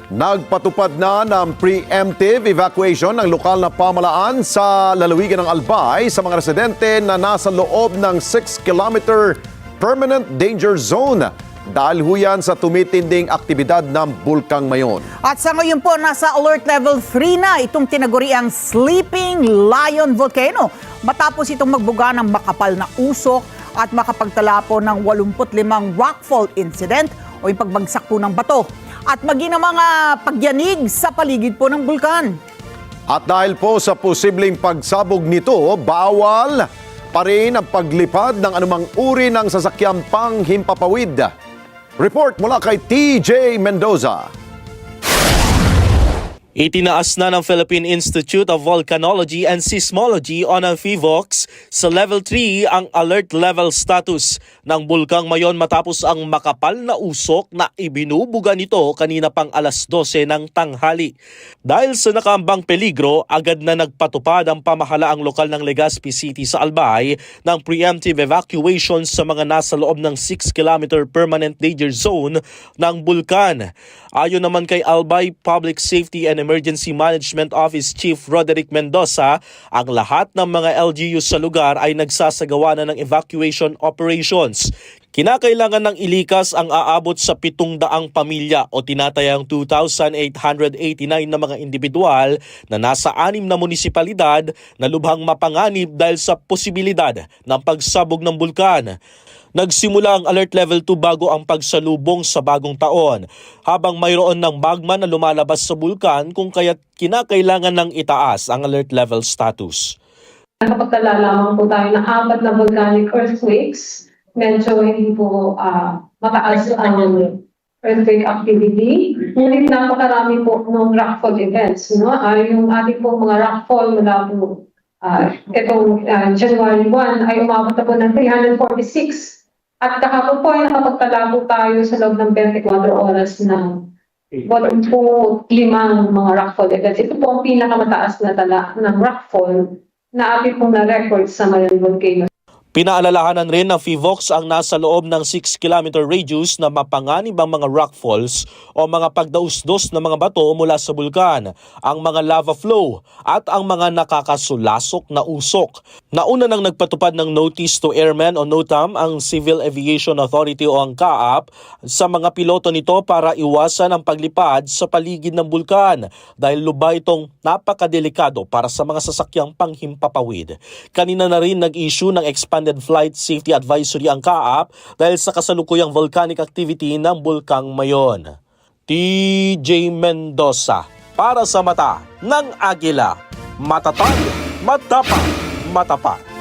Nagpatupad na ng preemptive evacuation ng lokal na pamalaan sa lalawigan ng Albay sa mga residente na nasa loob ng 6-kilometer permanent danger zone dahil huyan sa tumitinding aktibidad ng Bulkang Mayon. At sa ngayon po, nasa alert level 3 na itong tinaguriang Sleeping Lion Volcano matapos itong magbuga ng makapal na usok at makapagtala po ng 85 rockfall incident o yung pagbagsak po ng bato at maging ng mga pagyanig sa paligid po ng bulkan. At dahil po sa posibleng pagsabog nito, bawal pa rin ang paglipad ng anumang uri ng sasakyang panghimpapawid. Report mula kay TJ Mendoza. Itinaas na ng Philippine Institute of Volcanology and Seismology o ng PHIVOLCS sa level 3 ang alert level status ng Bulkang Mayon matapos ang makapal na usok na ibinubuga nito kanina pang alas 12 ng tanghali. Dahil sa nakaambang peligro, agad na nagpatupad ang pamahalaang lokal ng Legazpi City sa Albay ng preemptive evacuation sa mga nasa loob ng 6-kilometer permanent danger zone ng bulkan. Ayon naman kay Albay Public Safety and Emergency Management Office Chief Roderick Mendoza, ang lahat ng mga LGUs sa lugar ay nagsasagawa na ng evacuation operations. Kinakailangan ng ilikas ang aabot sa 700 pamilya o tinatayang 2,889 na mga individual na nasa 6 na munisipalidad na lubhang mapanganib dahil sa posibilidad ng pagsabog ng bulkan. Nagsimula ang alert level 2 bago ang pagsalubong sa bagong taon, habang mayroon ng magma na lumalabas sa bulkan kung kaya't kinakailangan ng itaas ang alert level status. Nakapagtala lamang po tayo ng 4 na volcanic earthquakes. Medyo hindi po mataas ang earthquake activity. Ngunit napakarami po ng rockfall events. No? Yung ating po mga rockfall mula po itong January 1 ay umabot na po ng 346. At kahapon po ay nakapagtala po tayo sa loob ng 24 oras ng 85 mga rockfall events. Ito po ang pinakamataas na tala ng rockfall na ating pong na-record sa Mayon Volcano. Pinaalalahanan rin ng PHIVOLCS ang nasa loob ng 6-kilometer radius na mapanganib ang mga rockfalls o mga pagdausdos ng mga bato mula sa bulkan, ang mga lava flow at ang mga nakakasulasok na usok. Nauna nang nagpatupad ng Notice to Airmen o NOTAM ang Civil Aviation Authority o ang CAAP sa mga piloto nito para iwasan ang paglipad sa paligid ng bulkan dahil lubha itong napakadelikado para sa mga sasakyang panghimpapawid. Kanina na rin nag-issue ng Expanded Flight Safety Advisory ang CAAP dahil sa kasalukuyang volcanic activity ng Bulkang Mayon. TJ Mendoza para sa Mata ng Agila. Matatag, matapang, matapat.